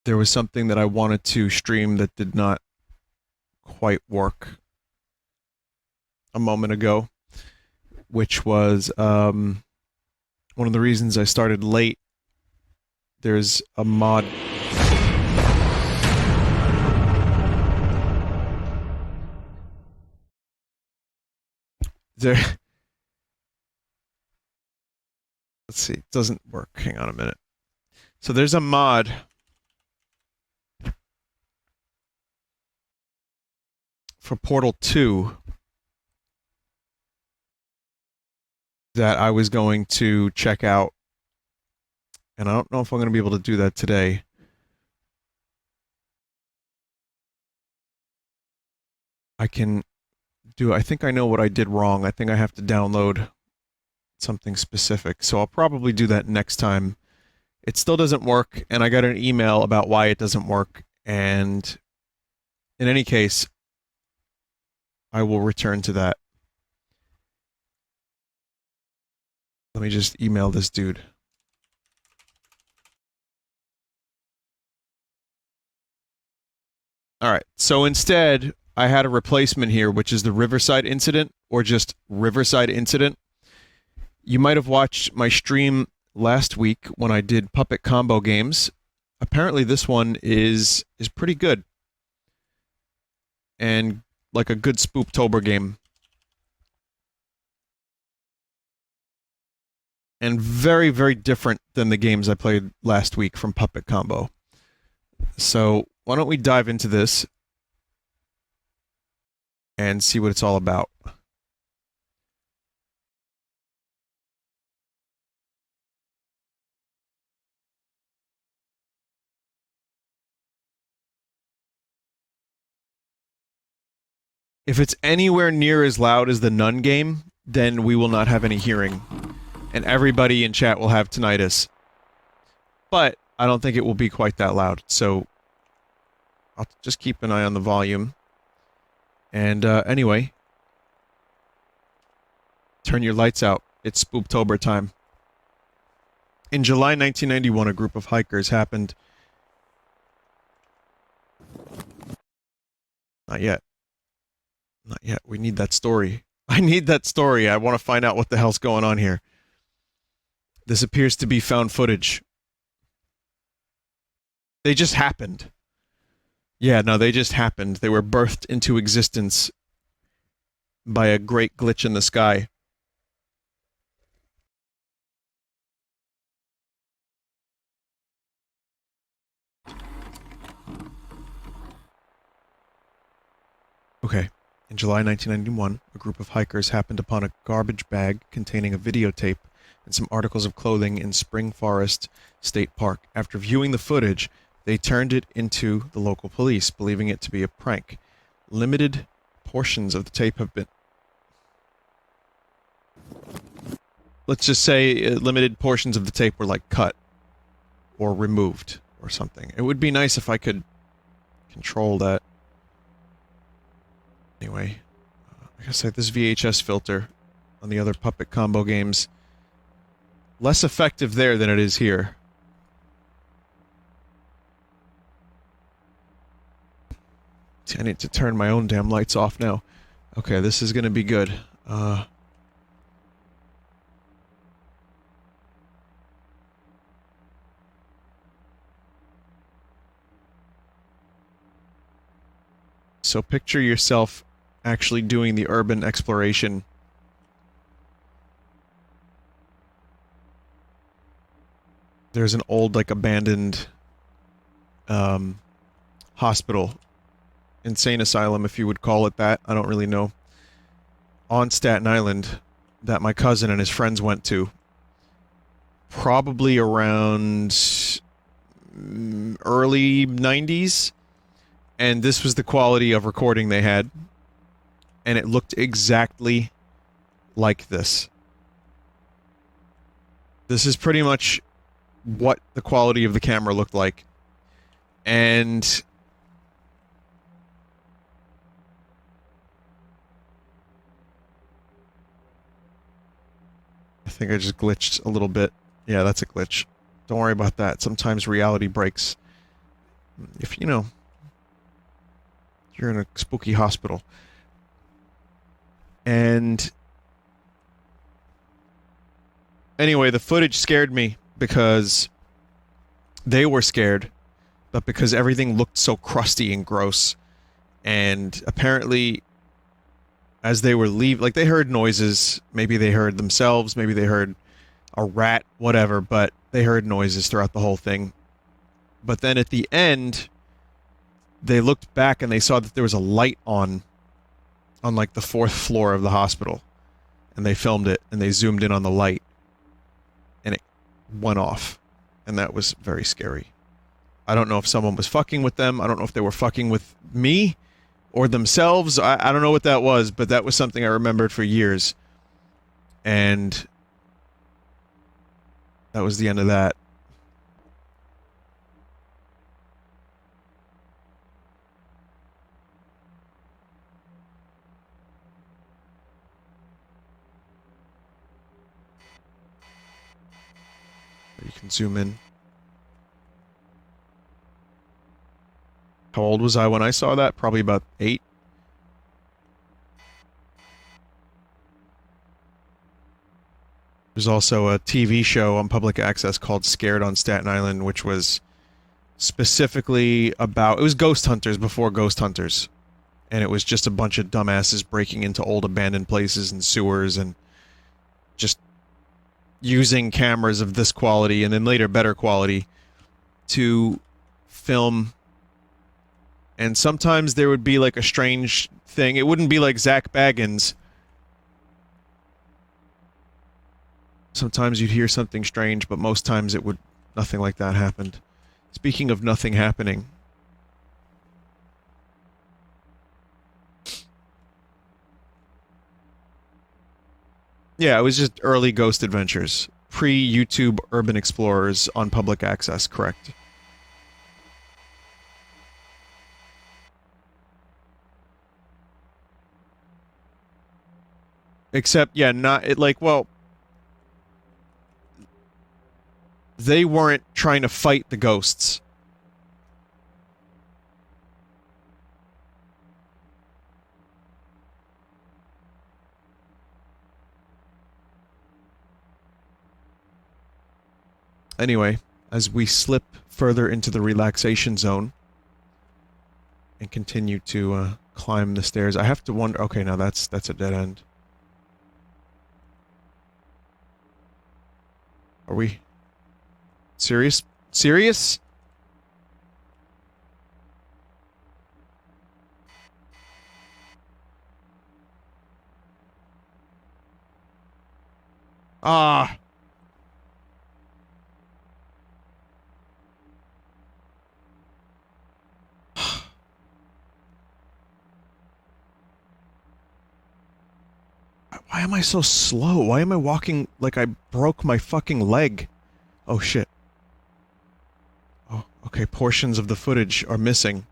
there was something that I wanted to stream that did not quite work a moment ago, which was one of the reasons I started late. There's a mod. There. Let's see. It doesn't work. Hang on a minute. So there's a mod for Portal 2 that I was going to check out. And I don't know if I'm going to be able to do that today. I think I know what I did wrong. I think I have to download something specific. So I'll probably do that next time. It still doesn't work, and I got an email about why it doesn't work. And in any case, I will return to that. Let me just email this dude. Alright, so instead, I had a replacement here, which is the Riverside incident, or just Riverside incident. You might have watched my stream last week when I did puppet combo games. Apparently this one is pretty good. And like a good Spooptober game. And very, very different than the games I played last week from Puppet Combo. So why don't we dive into this and see what it's all about. If it's anywhere near as loud as the Nun game, then we will not have any hearing. And everybody in chat will have tinnitus. But I don't think it will be quite that loud, so I'll just keep an eye on the volume. And anyway, turn your lights out. It's Spooptober time. In July 1991, a group of hikers happened... Not yet. Not yet. We need that story. I need that story. I want to find out what the hell's going on here. This appears to be found footage. They just happened. Yeah, no, they just happened. They were birthed into existence by a great glitch in the sky. Okay. In July 1991, a group of hikers happened upon a garbage bag containing a videotape and some articles of clothing in Spring Forest State Park. After viewing the footage, they turned it into the local police, believing it to be a prank. Limited portions of the tape have been... Let's just say limited portions of the tape were, like, cut. Or removed. Or something. It would be nice if I could control that. Anyway. Like I said, this VHS filter on the other Puppet Combo games... less effective there than it is here. I need to turn my own damn lights off now. Okay, this is gonna be good. So picture yourself actually doing the urban exploration. There's an old, like, abandoned hospital. Insane asylum, if you would call it that. I don't really know. On Staten Island, that my cousin and his friends went to. Probably around early 90s. And this was the quality of recording they had. And it looked exactly like this. This is pretty much what the quality of the camera looked like. And... I think I just glitched a little bit. Yeah, that's a glitch. Don't worry about that. Sometimes reality breaks. If you know, you're in a spooky hospital. And anyway, the footage scared me because they were scared, but because everything looked so crusty and gross. And apparently, as they were leaving, like they heard noises. Maybe they heard themselves, maybe they heard a rat, whatever, but they heard noises throughout the whole thing. But then at the end, they looked back and they saw that there was a light on like the fourth floor of the hospital. And they filmed it and they zoomed in on the light and it went off. And that was very scary. I don't know if someone was fucking with them. I don't know if they were fucking with me or themselves. I don't know what that was, but that was something I remembered for years. And that was the end of that. You can zoom in. How old was I when I saw that? Probably about 8. There's also a TV show on public access called Scared on Staten Island, which was specifically about... It was ghost hunters before ghost hunters. And it was just a bunch of dumbasses breaking into old abandoned places and sewers and just using cameras of this quality and then later better quality to film. And sometimes there would be like a strange thing. It wouldn't be like Zach Baggins. Sometimes you'd hear something strange, but most times it would... Nothing like that happened. Speaking of nothing happening... Yeah, it was just early Ghost Adventures. Pre-YouTube Urban Explorers on public access, correct. Except, yeah, not... It, like, well... They weren't trying to fight the ghosts. Anyway, as we slip further into the relaxation zone and continue to climb the stairs, I have to wonder... Okay, now that's a dead end. Are we... Serious? Serious? Ah... Why am I so slow? Why am I walking like I broke my fucking leg? Oh shit. Oh, okay, portions of the footage are missing.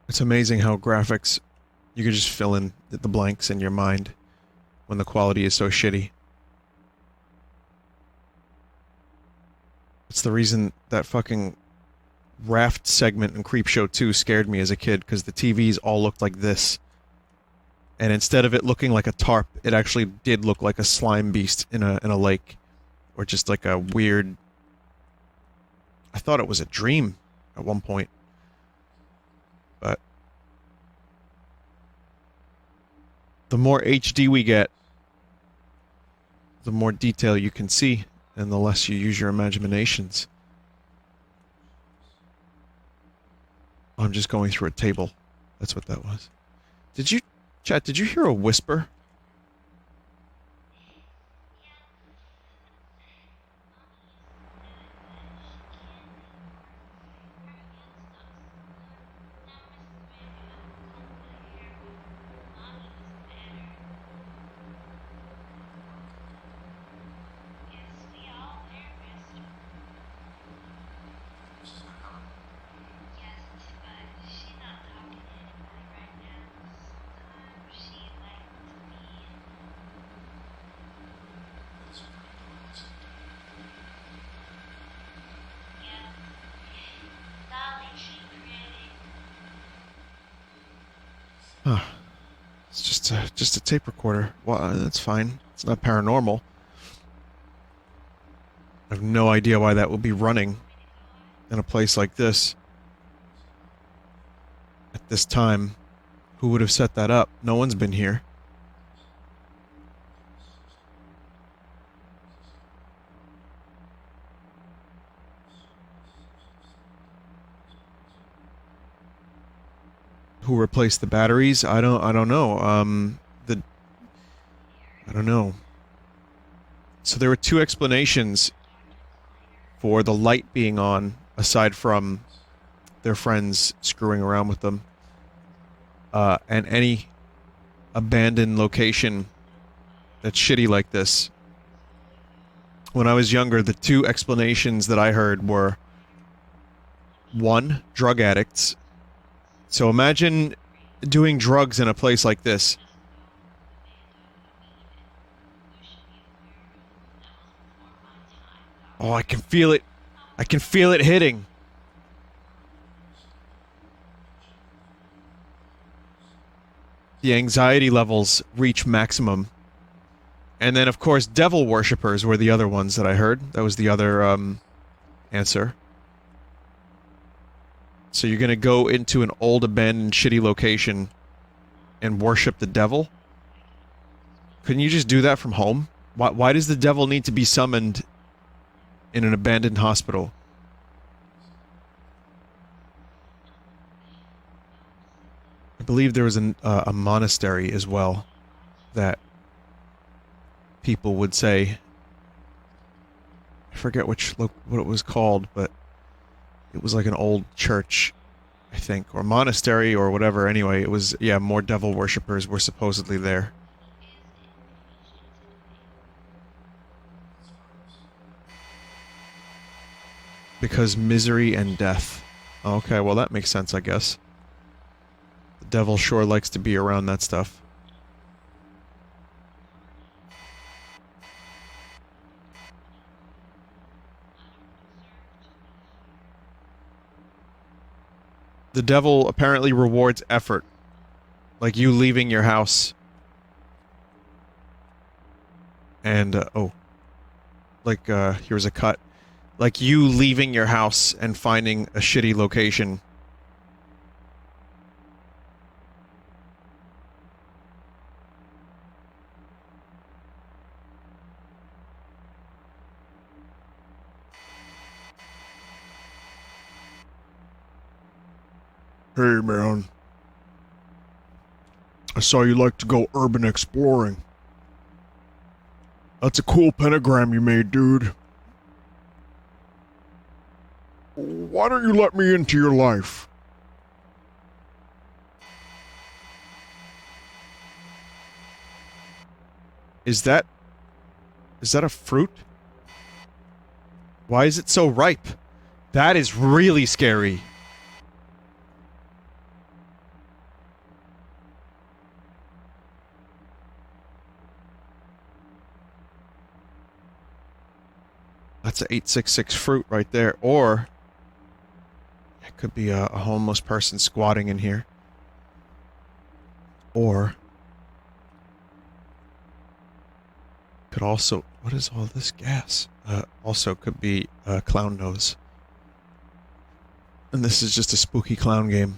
It's amazing how graphics, you can just fill in the blanks in your mind when the quality is so shitty. It's the reason that fucking raft segment in Creepshow 2 scared me as a kid, because the TVs all looked like this. And instead of it looking like a tarp, it actually did look like a slime beast in a lake. Or just like a weird... I thought it was a dream at one point. But... the more HD we get, the more detail you can see, and the less you use your imaginations. I'm just going through a table. That's what that was. Did you... Chat, did you hear a whisper? Huh. It's just a tape recorder. Well, that's fine. It's not paranormal. I have no idea why that would be running in a place like this at this time. Who would have set that up? No one's been here. Who replaced the batteries? I don't know. I don't know. So there were two explanations for the light being on, aside from their friends screwing around with them. And any abandoned location that's shitty like this. When I was younger, the two explanations that I heard were, one, drug addicts. So imagine doing drugs in a place like this. Oh, I can feel it. I can feel it hitting. The anxiety levels reach maximum. And then, of course, devil worshippers were the other ones that I heard. That was the other, answer. So you're gonna go into an old, abandoned, shitty location and worship the devil? Couldn't you just do that from home? Why does the devil need to be summoned in an abandoned hospital? I believe there was a monastery as well that people would say. I forget what it was called, but it was like an old church, I think, or monastery or whatever. Anyway, it was, yeah, more devil worshippers were supposedly there. Because misery and death. Okay, well that makes sense, I guess. The devil sure likes to be around that stuff. The devil apparently rewards effort. Like you leaving your house. And, here's a cut. Like you leaving your house and finding a shitty location. Hey, man. I saw you like to go urban exploring. That's a cool pentagram you made, dude. Why don't you let me into your life? Is that a fruit? Why is it so ripe? That is really scary. That's an 866 fruit right there. Or it could be a homeless person squatting in here. Or could also... What is all this gas? Also could be a clown nose. And this is just a spooky clown game.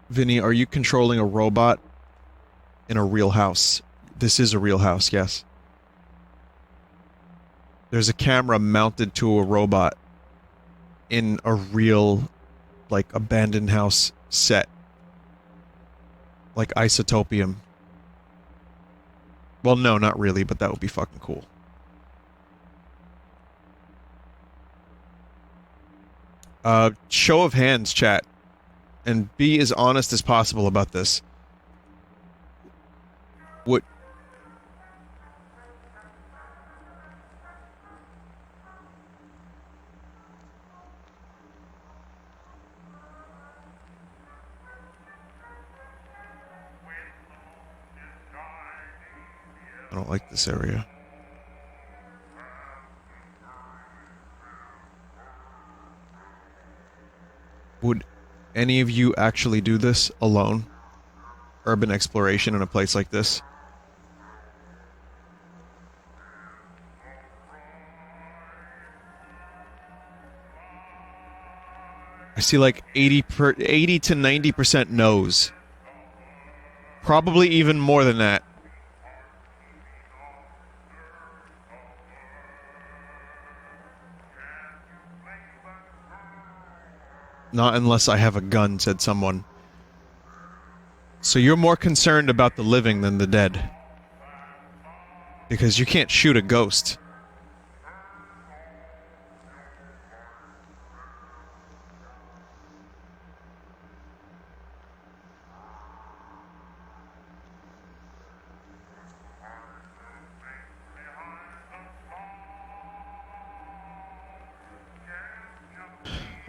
Vinny, are you controlling a robot in a real house? This is a real house, yes. There's a camera mounted to a robot in a real, like, abandoned house set. Like Isotopium. Well, no, not really, but that would be fucking cool. Show of hands, chat. And be as honest as possible about this. I don't like this area. Would any of you actually do this alone? Urban exploration in a place like this? I see like 80 to 90% no's. Probably even more than that. Not unless I have a gun, said someone. So you're more concerned about the living than the dead. Because you can't shoot a ghost.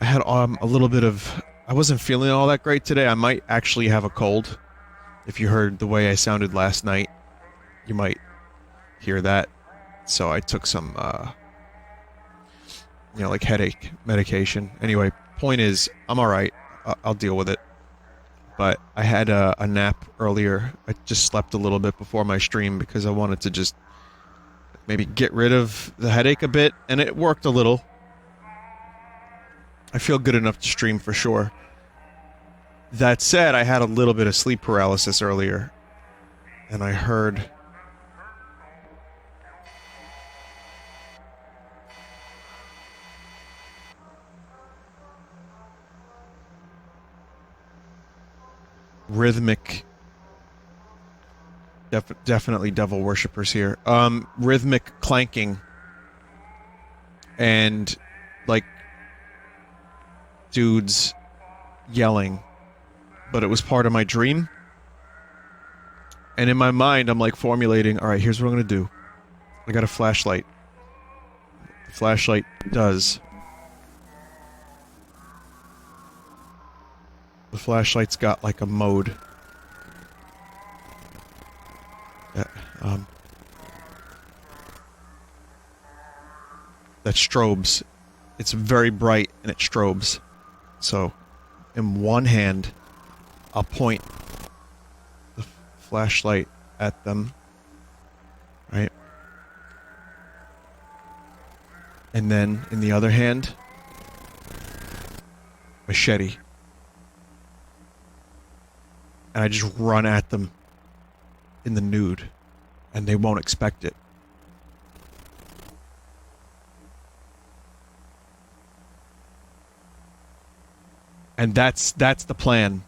I had a little bit of... I wasn't feeling all that great today. I might actually have a cold. If you heard the way I sounded last night, you might hear that. So I took some, like headache medication. Anyway, point is, I'm alright. I'll deal with it. But I had a nap earlier. I just slept a little bit before my stream because I wanted to just maybe get rid of the headache a bit, and it worked a little. I feel good enough to stream for sure. That said, I had a little bit of sleep paralysis earlier, and I heard rhythmic, definitely devil worshippers here, rhythmic clanking, and, like, dudes yelling, but it was part of my dream. And in my mind, I'm like formulating, alright, here's what I'm gonna do. I got a flashlight. The flashlight does. The flashlight's got like a mode. That strobes. It's very bright and it strobes. So, in one hand, I'll point the flashlight at them, right? And then, in the other hand, machete. And I just run at them in the nude, and they won't expect it. And that's the plan.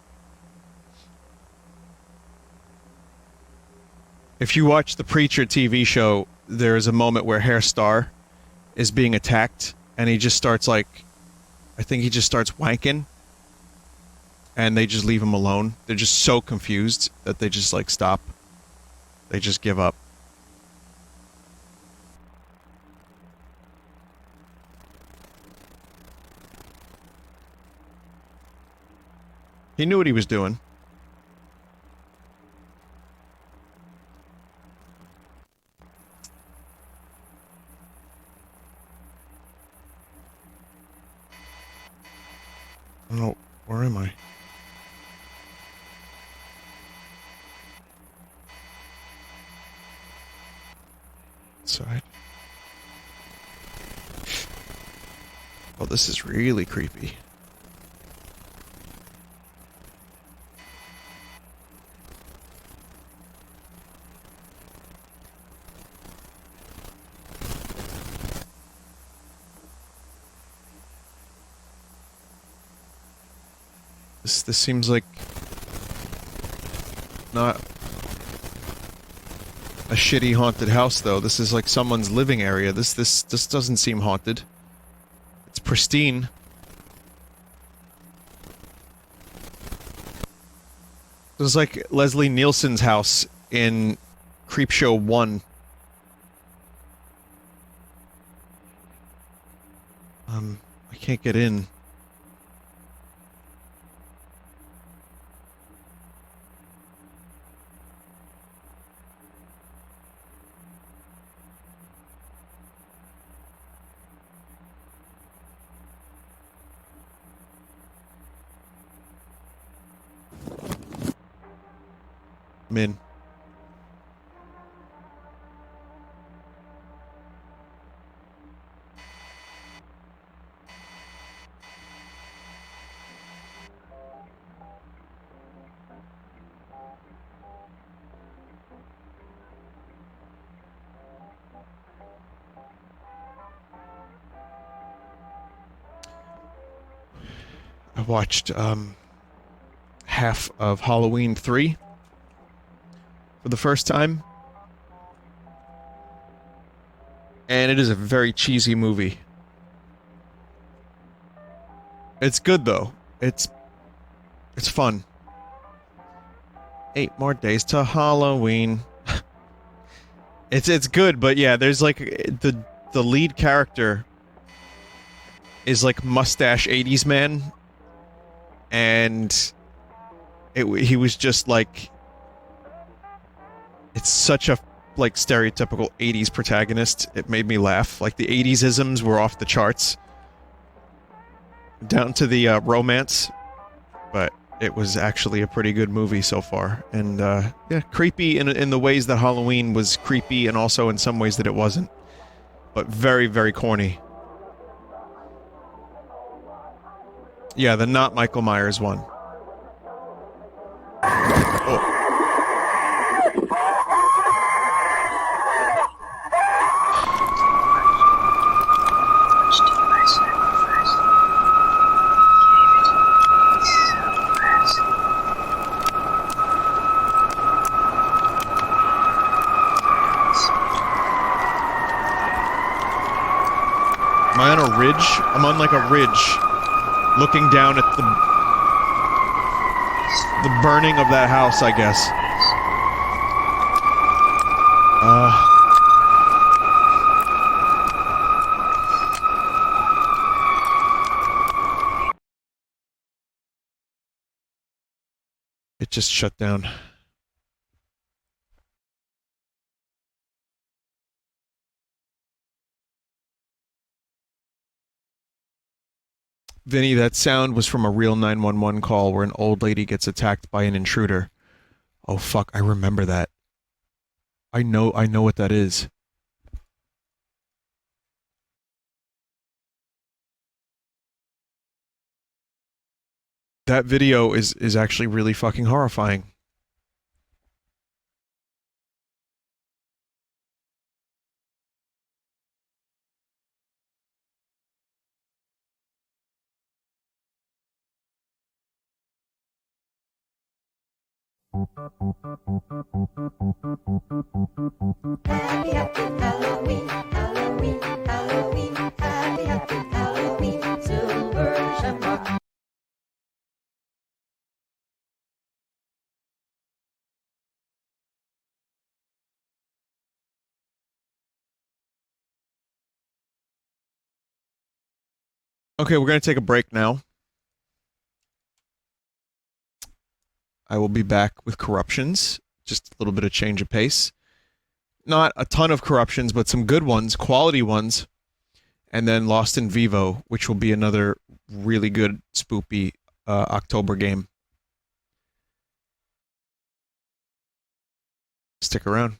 If you watch the Preacher TV show, there is a moment where Hair Star is being attacked, and he just starts like, I think he just starts wanking, and they just leave him alone. They're just so confused that they just like stop. They just give up. He knew what he was doing. I don't know. Where am I? Side. Oh, this is really creepy. This seems like not a shitty haunted house, though. This is like someone's living area. This doesn't seem haunted. It's pristine. It was like Leslie Nielsen's house in Creepshow 1. I can't get in. Min. I watched half of Halloween 3 for the first time. And it is a very cheesy movie. It's good though. It's fun. 8 more days to Halloween. It's good, but yeah, there's like the lead character is like mustache 80s man, and he was just like, it's such a like stereotypical 80s protagonist. It made me laugh. Like the 80s isms were off the charts, down to the romance, but it was actually a pretty good movie so far. And yeah, creepy in the ways that Halloween was creepy, and also in some ways that it wasn't, but very, very corny. Yeah, the not Michael Myers one. Oh. Am I on a ridge? I'm on like a ridge, looking down at the burning of that house, I guess. It just shut down. Vinny, that sound was from a real 911 call where an old lady gets attacked by an intruder. Oh fuck, I remember that. I know what that is. That video is actually really fucking horrifying. Happy, happy Halloween, Halloween, Halloween, happy, happy Halloween, silver shamrock. Okay, we're gonna take a break now. I will be back with corruptions. Just a little bit of change of pace. Not a ton of corruptions, but some good ones, quality ones. And then Lost in Vivo, which will be another really good spoopy October game. Stick around.